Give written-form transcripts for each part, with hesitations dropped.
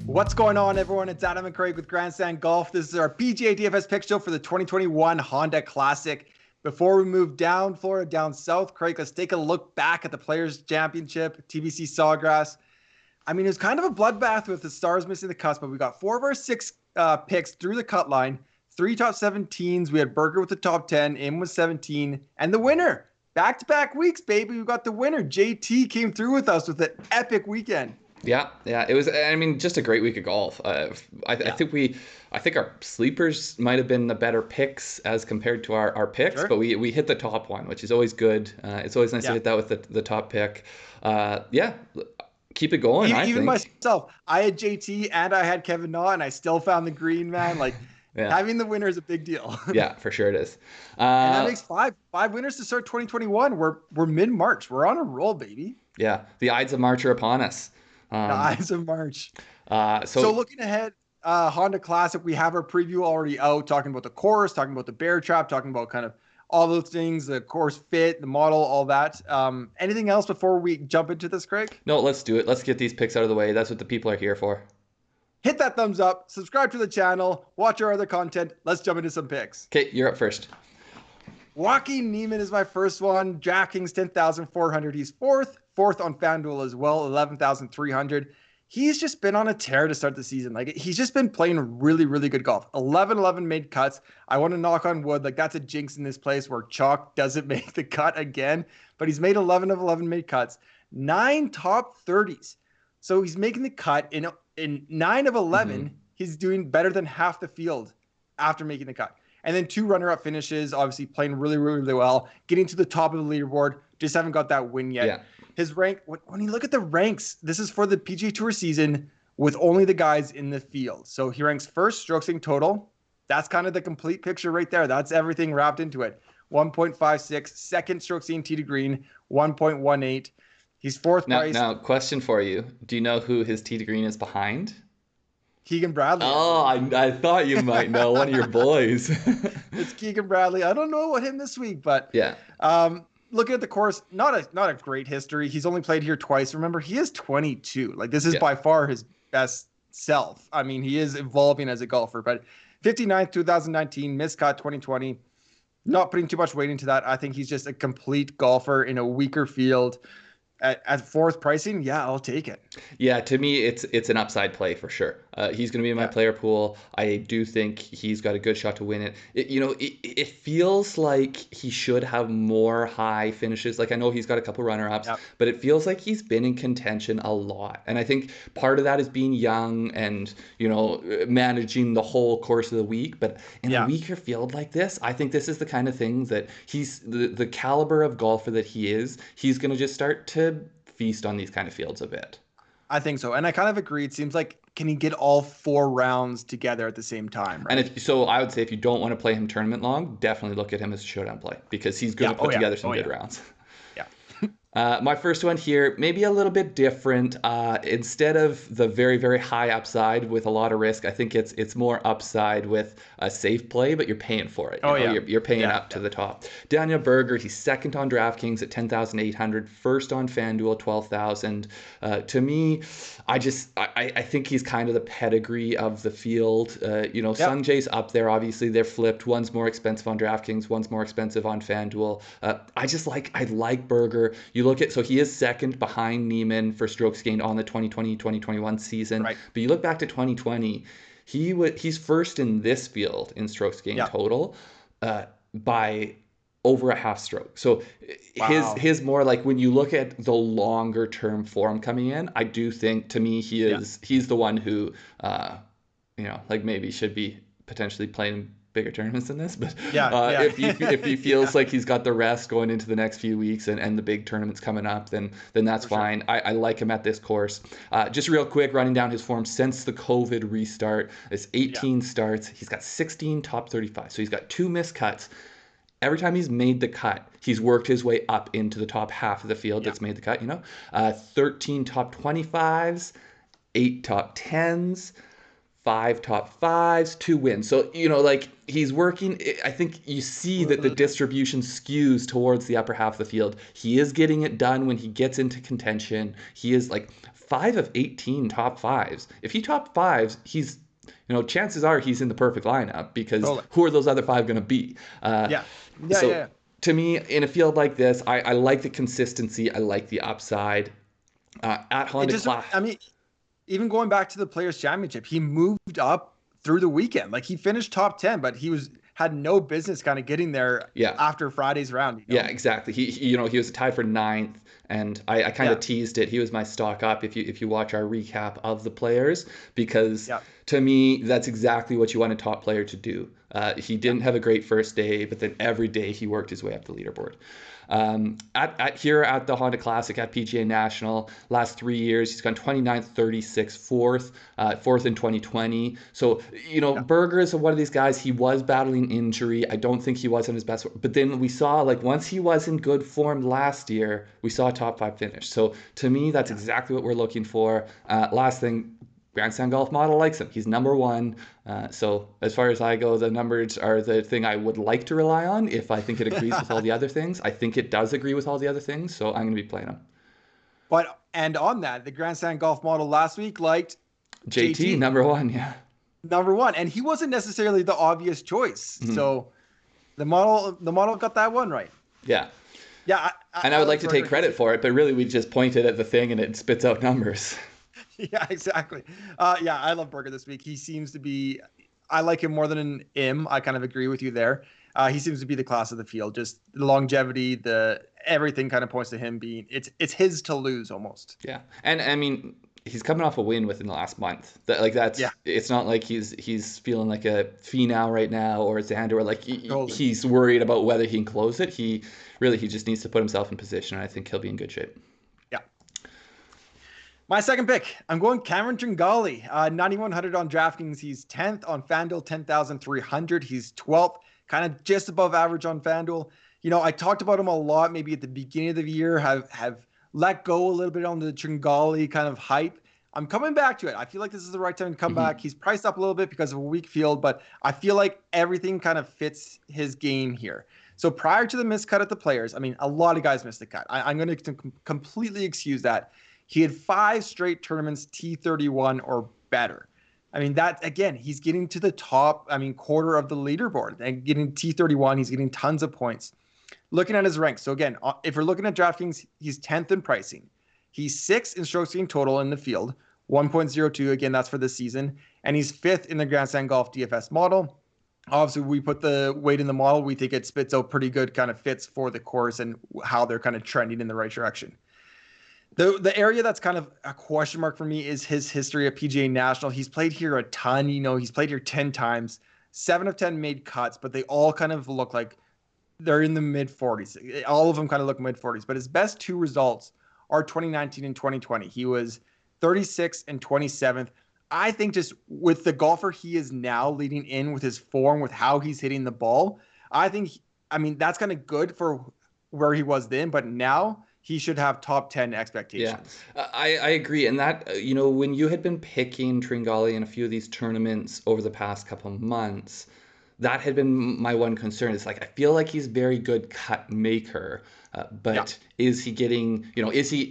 What's going on, everyone? It's Adam and Craig with Grandstand Golf. This is our PGA DFS pick show for the 2021 Honda Classic. Before we move down Florida, down south, Craig, let's take a look back at the Players' Championship, TBC Sawgrass. I mean, it was kind of a bloodbath with the stars missing the cusp, but we got 4 of our 6 picks through the cut line, 3 top 17s. We had Berger with the top 10, Im was 17, and the winner. Back-to-back weeks, baby. We got the winner. JT came through with us with an epic weekend. Yeah, it was. I mean, just a great week of golf. I think our sleepers might have been the better picks as compared to our picks, sure. But we hit the top one, which is always good. It's always nice to hit that with the top pick. Keep it going. Even myself, I had JT and I had Kevin Na, and I still found the green, man. Like having the winner is a big deal. Yeah, for sure it is. And that makes five winners to start 2021. We're mid-March. We're on a roll, baby. Yeah, the Ides of March are upon us. The Ides of March. So looking ahead, Honda Classic, we have our preview already out, talking about the course, talking about the bear trap, talking about kind of all those things, the course fit, the model, all that. Anything else before we jump into this, Craig? No, let's do it. Let's get these picks out of the way. That's what the people are here for. Hit that thumbs up, subscribe to the channel, watch our other content. Let's jump into some picks. Okay, you're up first. Joaquín Niemann is my first one. DraftKings 10,400. He's fourth on FanDuel as well, 11,300. He's just been on a tear to start the season. Like, he's just been playing really, really good golf. 11 made cuts. I want to knock on wood. Like, that's a jinx in this place where chalk doesn't make the cut again. But he's made 11 of 11 made cuts. 9 top 30s. So he's making the cut. In 9 of 11, he's doing better than half the field after making the cut. And then 2 runner-up finishes, obviously playing really, really, really well. Getting to the top of the leaderboard. Just haven't got that win yet. Yeah. His rank, when you look at the ranks, this is for the PGA Tour season with only the guys in the field. So he ranks first, strokes gained total. That's kind of the complete picture right there. That's everything wrapped into it. 1.56. Second, strokes gained tee to green, 1.18. He's fourth price. Now, question for you. Do you know who his tee to green is behind? Keegan Bradley. Oh, I thought you might know. One of your boys. It's Keegan Bradley. I don't know about him this week, but yeah. Looking at the course, not a great history. He's only played here twice. Remember, he is 22. Like, this is by far his best self. I mean, he is evolving as a golfer. But 59th, 2019, miscut 2020. Not putting too much weight into that. I think he's just a complete golfer in a weaker field. At fourth pricing, yeah, I'll take it. Yeah, to me, it's an upside play for sure. He's going to be in my player pool. I do think he's got a good shot to win it. It feels like he should have more high finishes. Like, I know he's got a couple runner-ups, but it feels like he's been in contention a lot. And I think part of that is being young and, managing the whole course of the week. But in a weaker field like this, I think this is the kind of thing that he's the caliber of golfer that he's going to just start to feast on these kind of fields a bit. I think so. And I kind of agree. It seems like, can he get all 4 rounds together at the same time? Right? And I would say if you don't want to play him tournament long, definitely look at him as a showdown play because he's going to put together some good rounds. My first one here, maybe a little bit different. Instead of the very, very high upside with a lot of risk, I think it's more upside with a safe play, but you're paying for it. You're paying up to the top. Daniel Berger, he's second on DraftKings at 10,800, first on FanDuel 12,000. To me, I think he's kind of the pedigree of the field. Sungjae's up there. Obviously, they're flipped. One's more expensive on DraftKings, one's more expensive on FanDuel. I like Berger. So he is second behind Niemann for strokes gained on the 2020-2021 season. Right. But you look back to 2020, he's first in this field in strokes gained total by over a half stroke. So his more like when you look at the longer term form coming in, I do think to me he's the one who maybe should be potentially playing bigger tournaments than this, but if he feels like he's got the rest going into the next few weeks and the big tournaments coming up, then that's fine. Sure. I like him at this course. Just real quick, running down his form since the COVID restart, it's 18 starts. He's got 16 top 35, so he's got 2 missed cuts. Every time he's made the cut, he's worked his way up into the top half of the field that's made the cut, 13 top 25s, 8 top 10s, 5 top fives, 2 wins. So, like he's working. I think you see that the distribution skews towards the upper half of the field. He is getting it done when he gets into contention. He is like 5 of 18 top fives. If he top fives, he's, chances are he's in the perfect lineup, because who are those other 5 going to be? To me, in a field like this, I like the consistency. I like the upside. At Honda Class. I mean, even going back to the Players' Championship, he moved up through the weekend. Like, he finished top 10, but he had no business kind of getting there after Friday's round. Yeah, exactly. He was tied for 9th, and I kind of teased it. He was my stock up if you watch our recap of the players, because to me, that's exactly what you want a top player to do. He didn't have a great first day, but then every day he worked his way up the leaderboard. Here at the Honda Classic at PGA National, last 3 years, he's gone 29th, 36th, 4th in 2020. So, Berger is one of these guys. He was battling injury. I don't think he was in his best, but then we saw, like, once he was in good form last year, we saw a top 5 finish. So to me, that's exactly what we're looking for. Last thing, Grandstand Golf model likes him. He's number 1. So as far as I go, the numbers are the thing I would like to rely on if I think it agrees with all the other things. I think it does agree with all the other things, so I'm going to be playing him. And on that, the Grandstand Golf model last week liked JT number 1, number 1, and he wasn't necessarily the obvious choice. Mm-hmm. So the model got that one right. Yeah. Yeah. I would like to take credit for it, but really we just pointed at the thing and it spits out numbers. Yeah, exactly. I love Berger this week. He seems to be, I like him more than an M. I kind of agree with you there. He seems to be the class of the field. Just the longevity, everything kind of points to him being, it's his to lose almost. Yeah. And I mean, he's coming off a win within the last month. It's not like he's feeling like a Finau right now or Xander, or like he's worried about whether he can close it. He just needs to put himself in position, and I think he'll be in good shape. My second pick, I'm going Cameron Tringale, 9,100 on DraftKings. He's 10th on FanDuel, 10,300. He's 12th, kind of just above average on FanDuel. I talked about him a lot, maybe at the beginning of the year, have let go a little bit on the Tringale kind of hype. I'm coming back to it. I feel like this is the right time to come back. He's priced up a little bit because of a weak field, but I feel like everything kind of fits his game here. So prior to the miscut at the Players, I mean, a lot of guys missed the cut. I'm going to completely excuse that. He had 5 straight tournaments T31 or better. I mean, that, again, he's getting to the top, quarter of the leaderboard and getting T31. He's getting tons of points. Looking at his ranks. So again, if we're looking at DraftKings, he's 10th in pricing. He's 6th in strokes gained total in the field, 1.02. Again, that's for the season. And he's 5th in the Grandstand Golf DFS model. Obviously, we put the weight in the model. We think it spits out pretty good kind of fits for the course and how they're kind of trending in the right direction. The area that's kind of a question mark for me is his history at PGA National. He's played here a ton. He's played here 10 times. 7 of 10 made cuts, but they all kind of look like they're in the mid-40s. All of them kind of look mid-40s. But his best 2 results are 2019 and 2020. He was 36th and 27th. I think just with the golfer he is now leading in with his form, with how he's hitting the ball, that's kind of good for where he was then. But now he should have top 10 expectations. Yeah, I agree. And that, when you had been picking Tringale in a few of these tournaments over the past couple of months, that had been my one concern. It's like, I feel like he's very good cut maker, but is he getting,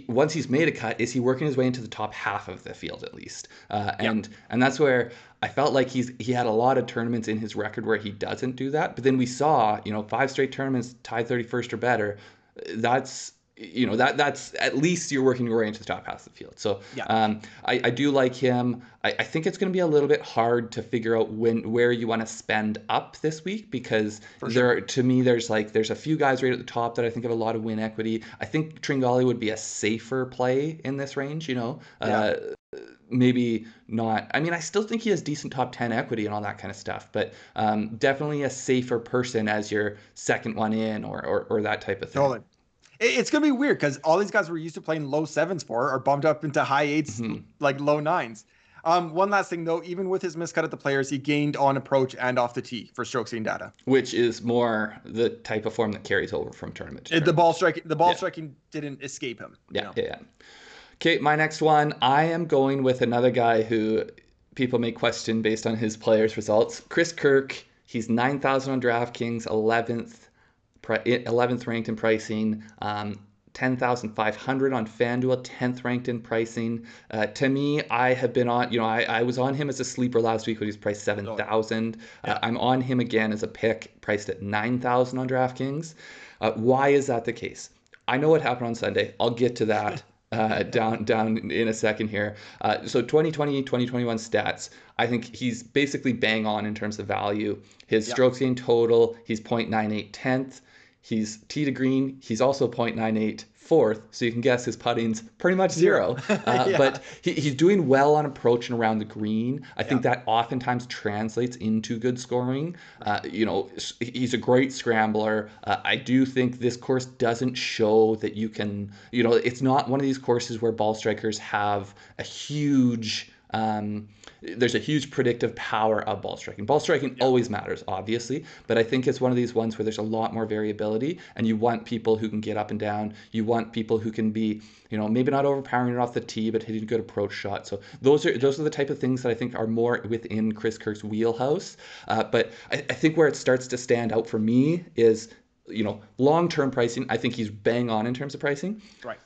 once he's made a cut, is he working his way into the top half of the field at least? And that's where I felt like he had a lot of tournaments in his record where he doesn't do that. But then we saw, 5 straight tournaments tied 31st or better. That's at least you're working your way into the top half of the field. So I do like him. I think it's going to be a little bit hard to figure out where you want to spend up this week, because to me there's a few guys right at the top that I think have a lot of win equity. I think Tringale would be a safer play in this range. Maybe not. I mean, I still think he has decent top 10 equity and all that kind of stuff, but definitely a safer person as your second one in or that type of thing. Totally. It's going to be weird because all these guys we're used to playing low 7s for are bumped up into high 8s, like low 9s. One last thing, though, even with his miscut at the Players, he gained on approach and off the tee for strokes gained data. Which is more the type of form that carries over from tournament to tournament. The ball striking didn't escape him. Yeah. Okay, my next one, I am going with another guy who people may question based on his players' results. Chris Kirk, he's 9,000 on DraftKings, 11th ranked in pricing, 10,500 on FanDuel, 10th ranked in pricing. To me, I have been on, I was on him as a sleeper last week when he was priced 7,000. I'm on him again as a pick, priced at 9,000 on DraftKings. Why is that the case? I know what happened on Sunday. I'll get to that down in a second here. So 2020, 2021 stats, I think he's basically bang on in terms of value. His strokes gained total, he's 0.98 10th. He's tee to green. He's also 0.98 fourth. So you can guess his putting's pretty much zero. But he's doing well on approach and around the green. I think that oftentimes translates into good scoring. He's a great scrambler. I do think this course doesn't show that you can, it's not one of these courses where ball strikers have a huge... there's a huge predictive power of ball striking. Ball striking always matters, obviously, but I think it's one of these ones where there's a lot more variability, and you want people who can get up and down. You want people who can be, maybe not overpowering it off the tee, but hitting a good approach shot. So those are the type of things that I think are more within Chris Kirk's wheelhouse. But I think where it starts to stand out for me is, long-term pricing. I think he's bang on in terms of pricing. Right.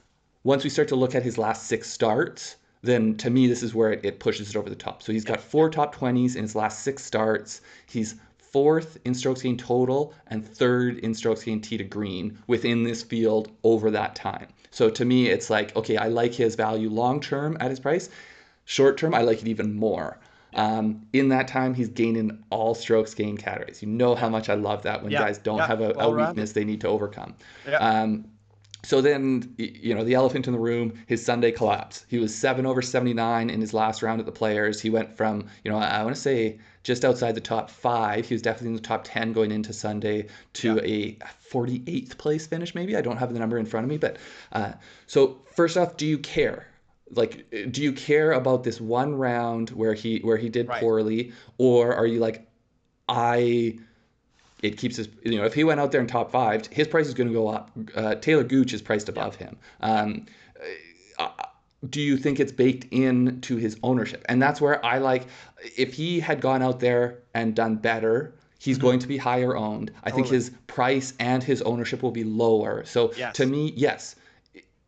Once we start to look at his last 6 starts, then to me, this is where it pushes it over the top. So he's got 4 top 20s in his last 6 starts. He's 4th in strokes gained total and 3rd in strokes gained tee to green within this field over that time. So to me, it's like, okay, I like his value long-term at his price. Short-term, I like it even more. In that time, he's gaining all strokes gained categories. You know how much I love that when guys don't have a weakness they need to overcome. So then, the elephant in the room, his Sunday collapse. He was 7 over 79 in his last round at the Players. He went from, I want to say just outside the top 5. He was definitely in the top 10 going into Sunday to a 48th place finish, maybe. I don't have the number in front of me. But so first off, do you care? Like, do you care about this one round where he did poorly? Or are you like, it keeps his, if he went out there in top 5, his price is going to go up. Taylor Gooch is priced above him. Do you think it's baked into his ownership? And that's where I like, if he had gone out there and done better, he's going to be higher owned. I think his price and his ownership will be lower. So to me, yes,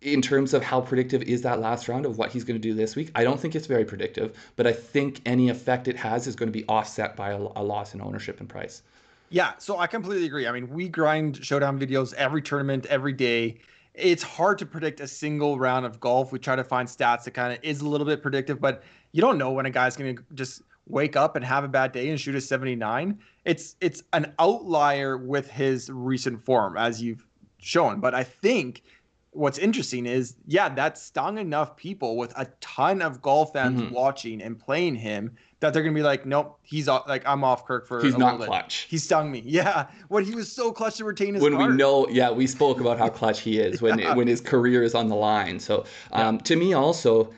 in terms of how predictive is that last round of what he's going to do this week, I don't think it's very predictive, but I think any effect it has is going to be offset by a loss in ownership and price. Yeah, so I completely agree. I mean, we grind showdown videos every tournament, every day. It's hard to predict a single round of golf. We try to find stats that kind of is a little bit predictive, but you don't know when a guy's going to just wake up and have a bad day and shoot a 79. It's an outlier with his recent form, as you've shown. But I think what's interesting is, that stung enough people with a ton of golf fans watching and playing him that they're going to be like, nope, he's off, like, I'm off Kirk for he's a not little clutch. Bit. He stung me. Yeah. When he was so clutch to retain his when card. We know, we spoke about how clutch he is when his career is on the line. So to me also,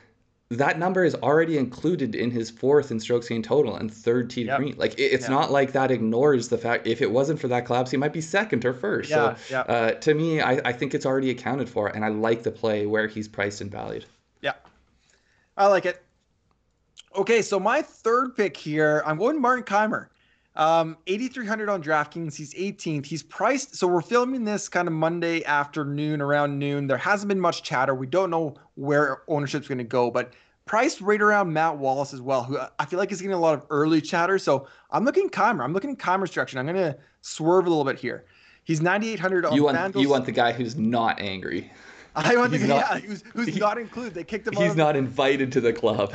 that number is already included in his 4th in strokes gained total and 3rd tee to green. Like, it's not like that ignores the fact, if it wasn't for that collapse, he might be 2nd or 1st. To me, I think it's already accounted for, and I like the play where he's priced and valued. Yeah, I like it. Okay, so my 3rd pick here, I'm going Martin Kaymer. 8,300 on DraftKings. He's 18th. He's priced. So we're filming this kind of Monday afternoon, around noon. There hasn't been much chatter. We don't know where ownership's going to go, but priced right around Matt Wallace as well, who I feel like is getting a lot of early chatter. So I'm looking Kaymer. I'm looking Kaymer's direction. I'm going to swerve a little bit here. He's 9,800 on FanDuel. You want the guy who's not angry. I want the guy who's not included. They kicked him out. He's not invited to the club.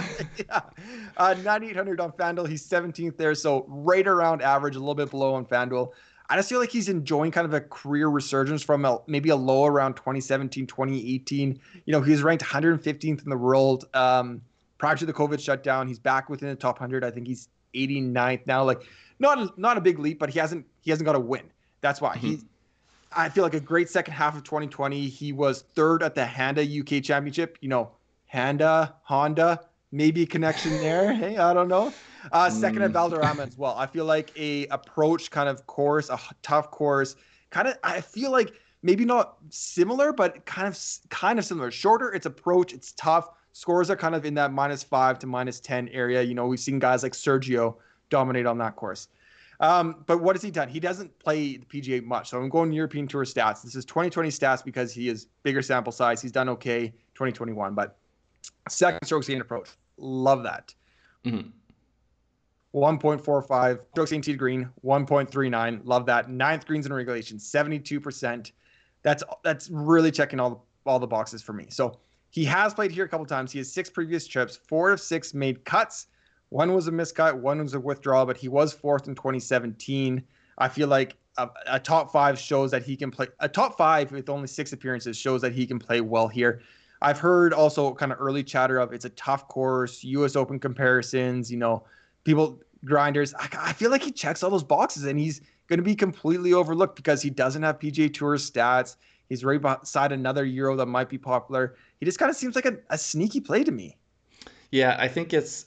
9,800 on FanDuel. He's 17th there, so right around average, a little bit below on FanDuel. I just feel like he's enjoying kind of a career resurgence from maybe a low around 2017, 2018. He was ranked 115th in the world prior to the COVID shutdown. He's back within the top 100. I think he's 89th now. Like, not a big leap, but he hasn't got a win. That's why I feel like a great second half of 2020. He was 3rd at the Honda UK Championship. Honda, maybe a connection there. Hey, I don't know. Second at Valderrama as well. I feel like a approach kind of course, a tough course. I feel like maybe not similar, but kind of similar. Shorter, its approach, it's tough. Scores are kind of in that -5 to -10 area. You know, we've seen guys like Sergio dominate on that course. But what has he done? He doesn't play the PGA much. So I'm going European Tour stats. This is 2020 stats because he is bigger sample size. He's done okay 2021, but second strokes gained approach. Love that. 1.45 strokes gained tee to green, 1.39. Love that. Ninth greens in regulation, 72%. That's really checking all the boxes for me. So he has played here a couple times. He has 6 previous trips, 4 of 6 made cuts. 1 was a miscut, 1 was a withdrawal, but he was 4th in 2017. I feel like a top 5 shows that he can play. A top 5 with only 6 appearances shows that he can play well here. I've heard also kind of early chatter of it's a tough course, U.S. Open comparisons, you know, people, grinders. I feel like he checks all those boxes, and he's going to be completely overlooked because he doesn't have PGA Tour stats. He's right beside another Euro that might be popular. He just kind of seems like a sneaky play to me. Yeah, I think it's,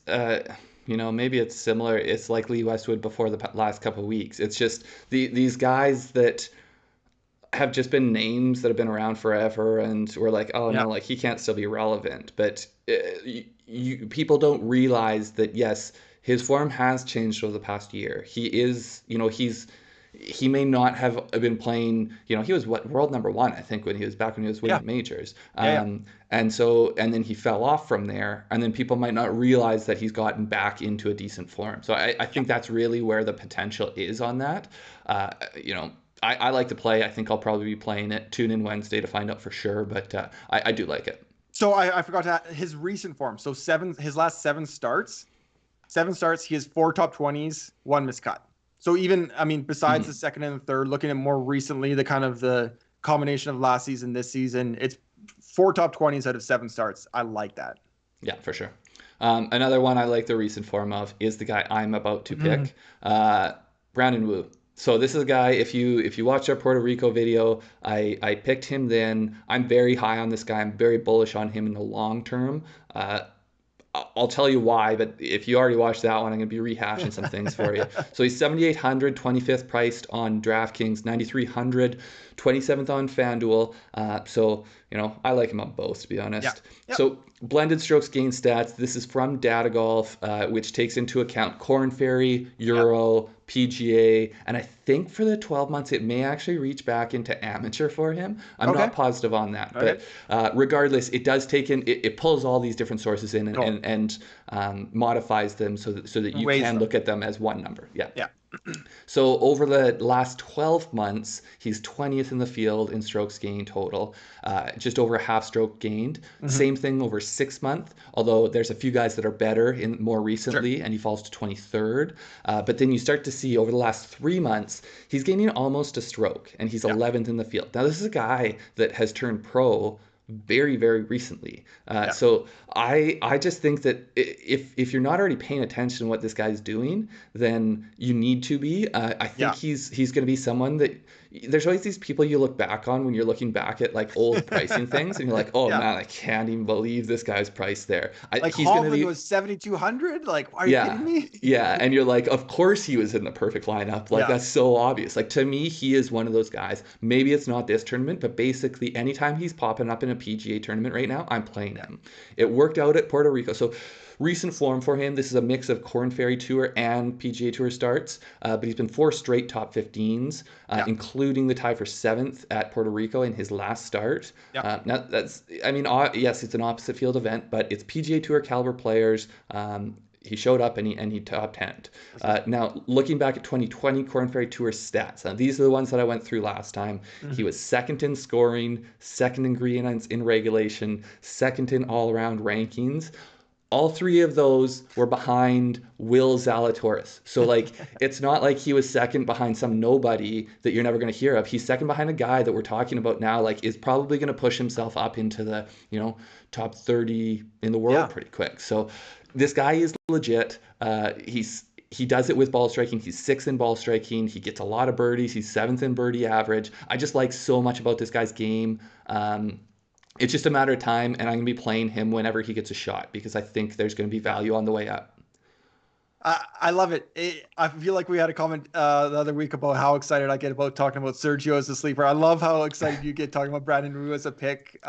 maybe it's similar. It's like Lee Westwood before the last couple of weeks. It's just these guys that have just been names that have been around forever, and we're like, oh no, like he can't still be relevant. But people don't realize that, yes, his form has changed over the past year. He is, he may not have been playing, he was world number 1, I think, when he was winning majors. And then he fell off from there, and then people might not realize that he's gotten back into a decent form. So I think that's really where the potential is on that. I like to play. I think I'll probably be playing it. Tune in Wednesday to find out for sure, but I do like it. So I forgot to add his recent form. So his last 7 starts, he has 4 top 20s, 1 miscut. So even, besides the second and the third, looking at more recently, the combination of last season, this season, it's 4 top 20s out of 7 starts. I like that. Yeah, for sure. Another one I like the recent form of is the guy I'm about to pick, Brandon Wu. So this is a guy, if you watch our Puerto Rico video, I picked him then. I'm very high on this guy. I'm very bullish on him in the long term. I'll tell you why, but if you already watched that one, I'm going to be rehashing some things for you. So he's 7,800, 25th priced on DraftKings, 9,300, 27th on FanDuel. So, I like him on both, to be honest. Yeah. Yep. So blended strokes gain stats. This is from Data Golf, which takes into account Korn Ferry, Euro, PGA, and I think for the 12 months it may actually reach back into amateur for him. I'm not positive on that, but regardless, it does take in, it pulls all these different sources in and modifies them so that you can look at them as one number. Yeah. So over the last 12 months, he's 20th in the field in strokes gained total, just over a half stroke gained. Same thing over 6 months, although there's a few guys that are better in more recently, and he falls to 23rd. But then you start to see over the last 3 months, he's gaining almost a stroke, and he's 11th in the field. Now, this is a guy that has turned pro very, very recently. So I just think that if you're not already paying attention to what this guy's doing, then you need to be. I think he's going to be someone that there's always these people you look back on when you're looking back at like old pricing things, and you're like, oh man, I can't even believe this guy's priced there. Like he's going to be was 7,200. Like, are you kidding me? Yeah, and you're like, of course he was in the perfect lineup. Like that's so obvious. Like to me, he is one of those guys. Maybe it's not this tournament, but basically anytime he's popping up in a PGA tournament right now, I'm playing him. It worked out at Puerto Rico. So recent form for him, this is a mix of Korn Ferry Tour and PGA Tour starts, but he's been 4 straight top 15s, including the tie for 7th at Puerto Rico in his last start. Now that's, yes, it's an opposite field event, but it's PGA Tour caliber players. He showed up and he top 10'd. Now, looking back at 2020 Korn Ferry Tour stats, now these are the ones that I went through last time. He was 2nd in scoring, 2nd in greens in regulation, 2nd in all-around rankings. All 3 of those were behind Will Zalatoris. So, like, it's not like he was 2nd behind some nobody that you're never going to hear of. He's 2nd behind a guy that we're talking about now, like, is probably going to push himself up into the, top 30 in the world pretty quick. So, this guy is legit. He does it with ball striking. He's 6th in ball striking. He gets a lot of birdies. He's 7th in birdie average. I just like so much about this guy's game. It's just a matter of time, and I'm going to be playing him whenever he gets a shot because I think there's going to be value on the way up. I love it. I feel like we had a comment the other week about how excited I get about talking about Sergio as a sleeper. I love how excited you get talking about Brandon Ryu as a pick.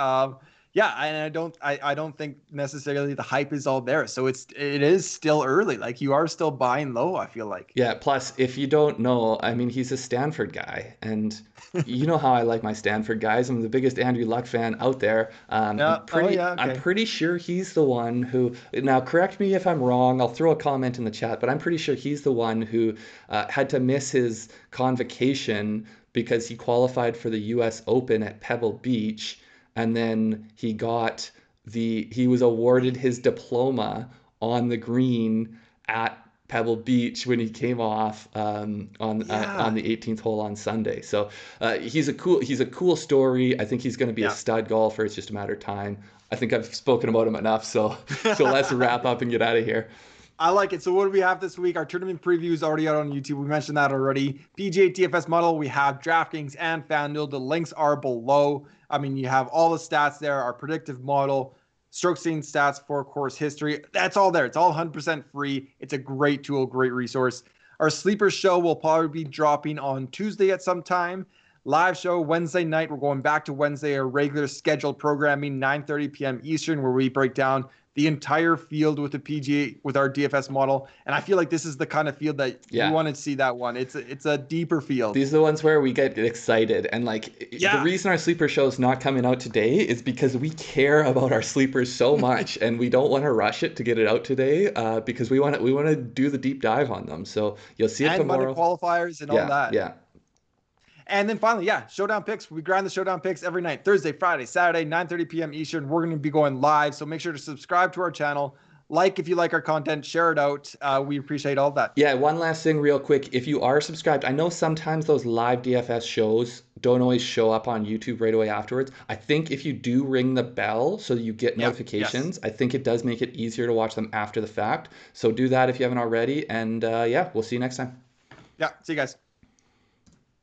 Yeah, and I don't think necessarily the hype is all there. So it is still early. Like, you are still buying low, I feel like. Yeah, plus if you don't know, I mean, he's a Stanford guy, and you know how I like my Stanford guys. I'm the biggest Andrew Luck fan out there. Yeah. Okay. I'm pretty sure he's the one who, now correct me if I'm wrong, I'll throw a comment in the chat, but I'm pretty sure he's the one who had to miss his convocation because he qualified for the US Open at Pebble Beach, and then he was awarded his diploma on the green at Pebble Beach when he came off on the 18th hole on Sunday. So he's a cool story. I think he's going to be a stud golfer. It's just a matter of time. I think I've spoken about him enough. So let's wrap up and get out of here. I like it. So what do we have this week? Our tournament preview is already out on YouTube. We mentioned that already. PGA DFS model. We have DraftKings and FanDuel. The links are below. I mean, you have all the stats there. Our predictive model, stroke gained stats for course history. That's all there. It's all 100% free. It's a great tool, great resource. Our sleeper show will probably be dropping on Tuesday at some time. Live show Wednesday night. We're going back to Wednesday, our regular scheduled programming, 9:30 p.m. Eastern, where we break down the entire field with the PGA, with our DFS model. And I feel like this is the kind of field that you want to see that one. It's a deeper field. These are the ones where we get excited. And the reason our sleeper show is not coming out today is because we care about our sleepers so much and we don't want to rush it to get it out today because we want to do the deep dive on them. So you'll see it tomorrow. And money qualifiers and all that. Yeah. And then finally, Showdown Picks. We grind the Showdown Picks every night, Thursday, Friday, Saturday, 9:30 p.m. Eastern. We're going to be going live, so make sure to subscribe to our channel. Like if you like our content, share it out. We appreciate all that. Yeah, one last thing real quick. If you are subscribed, I know sometimes those live DFS shows don't always show up on YouTube right away afterwards. I think if you do ring the bell so that you get notifications, I think it does make it easier to watch them after the fact. So do that if you haven't already. And we'll see you next time. Yeah, see you guys.